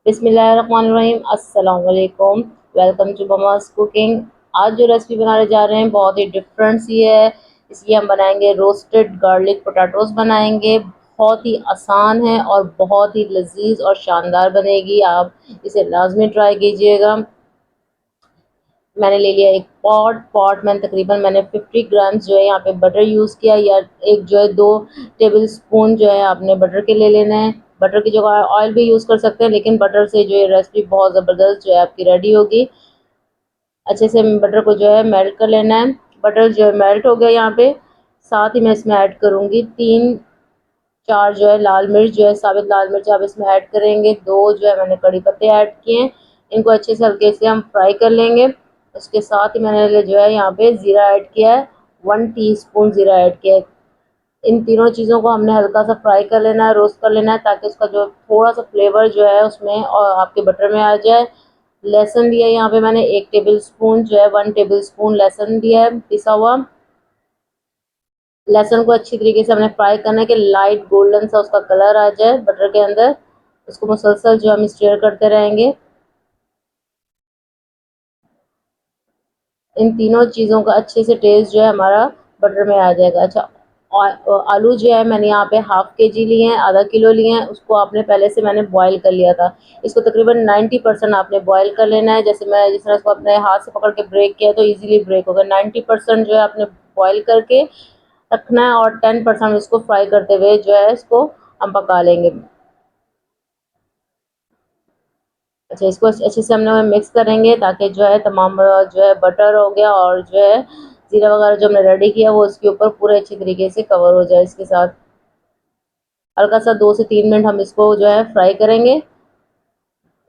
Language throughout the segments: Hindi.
बिस्मिल्लाहिर्रहमानिर्रहीम, अस्सलाम वालेकुम। Welcome to mama's cooking. आज जो रेसिपी बनाने जा रहे हैं बहुत ही डिफरेंट सी है। इसलिए हम बनाएंगे रोस्टेड गार्लिक पोटैटोज बनाएंगे। बहुत ही आसान है और बहुत ही लजीज और शानदार बनेगी। आप इसे लाजमी ट्राई कीजिएगा। मैंने ले लिया एक पॉट मैंने तकरीबन 50 ग्राम्स जो है यहाँ पे बटर यूज़ किया, या एक जो है 2 टेबल स्पून जो है आपने बटर के ले लेना है। बटर की जगह ऑयल भी यूज़ कर सकते हैं, लेकिन बटर से जो है रेसिपी बहुत ज़बरदस्त जो है आपकी रेडी होगी। अच्छे से बटर को जो है मेल्ट कर लेना है। बटर जो है मेल्ट हो गया यहाँ पे। साथ ही मैं इसमें ऐड करूँगी 3-4 जो है लाल मिर्च, जो है साबित लाल मिर्च आप इसमें ऐड करेंगे। 2 जो है मैंने कड़ी पत्ते ऐड किए हैं। इनको अच्छे से हल्के से हम फ्राई कर लेंगे। उसके साथ ही मैंने जो है यहाँ पे ज़ीरा ऐड किया है, 1 टीस्पून ज़ीरा ऐड किया है। इन तीनों चीज़ों को हमने हल्का सा फ्राई कर लेना है, रोस्ट कर लेना है, ताकि उसका जो थोड़ा सा फ्लेवर जो है उसमें और आपके बटर में आ जाए। लहसुन लिया है यहाँ पे मैंने 1 टेबल स्पून, जो है 1 टेबल स्पून लहसुन लिया है पिसा हुआ। लहसुन को अच्छी तरीके से हमने फ्राई करना है कि लाइट गोल्डन सा उसका कलर आ जाए बटर के अंदर। उसको मुसलसल जो हम स्टीयर करते रहेंगे। इन तीनों चीज़ों का अच्छे से टेस्ट जो है हमारा बटर में आ जाएगा। अच्छा, आलू जो है मैंने यहाँ पे ½ केजी लिए हैं, आधा किलो लिए हैं। उसको आपने पहले से मैंने बॉईल कर लिया था। इसको तकरीबन 90% आपने बॉईल कर लेना है। जैसे मैं जिस तरह इसको अपने हाथ से पकड़ के ब्रेक किया तो इजीली ब्रेक होगा। 90% जो है आपने बॉईल करके रखना है, और 10% इसको फ्राई करते हुए जो है इसको हम पका लेंगे। अच्छा, इसको अच्छे से हमने मिक्स करेंगे, ताकि जो है तमाम जो है बटर हो गया और जो है ज़ीरा वगैरह जो हमने रेडी किया वो इसके ऊपर पूरे अच्छी तरीके से कवर हो जाए। इसके साथ हल्का सा 2 से 3 मिनट हम इसको जो है फ्राई करेंगे।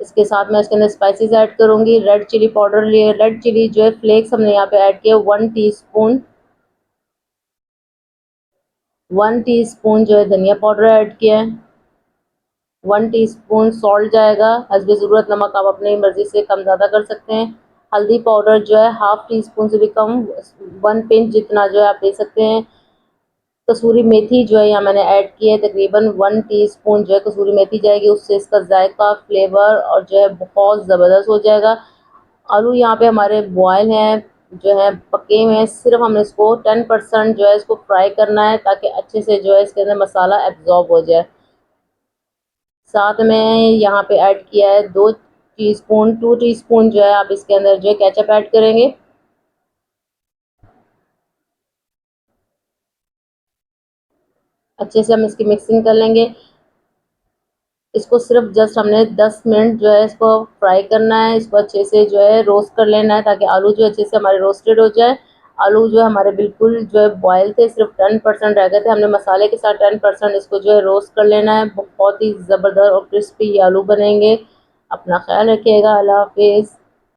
इसके साथ मैं इसके अंदर स्पाइसेस ऐड करूँगी। रेड चिली पाउडर लिए, रेड चिली जो है फ्लेक्स हमने यहाँ पे ऐड किया 1 टीस्पून। 1 टीस्पून जो है धनिया पाउडर ऐड किया है। 1 टीस्पून सॉल्ट जाएगा। हस्बे ज़रूरत नमक आप अपनी मर्ज़ी से कम ज़्यादा कर सकते हैं। हल्दी पाउडर जो है ½ टीस्पून से भी कम, 1 पिंच जितना जो है आप ले सकते हैं। कसूरी मेथी जो है यहाँ मैंने ऐड की है, तकरीबन 1 टीस्पून जो है कसूरी मेथी जाएगी। उससे इसका जायका, फ्लेवर और जो है बहुत ज़बरदस्त हो जाएगा। आलू यहाँ पे हमारे बॉयल हैं, जो है पके हुए हैं। सिर्फ हमने इसको 10% जो है इसको फ्राई करना है, ताकि अच्छे से जो है इसके अंदर मसाला एब्जॉर्ब हो जाए। साथ में यहाँ पे ऐड किया है 2 टीस्पून जो है आप इसके अंदर जो है केचप ऐड करेंगे। अच्छे से हम इसकी मिक्सिंग कर लेंगे। इसको सिर्फ जस्ट हमने 10 मिनट जो है इसको फ्राई करना है। इसको अच्छे से जो है रोस्ट कर लेना है, ताकि आलू जो अच्छे से हमारे रोस्टेड हो जाए। आलू जो है हमारे बिल्कुल जो है बॉयल थे, सिर्फ 10% रह गए थे। हमने मसाले के साथ 10% इसको जो है रोस्ट कर लेना है। बहुत ही ज़बरदस्त और क्रिस्पी ये आलू बनेंगे। अपना ख्याल रखिएगा। अल्लाह हाफिज़।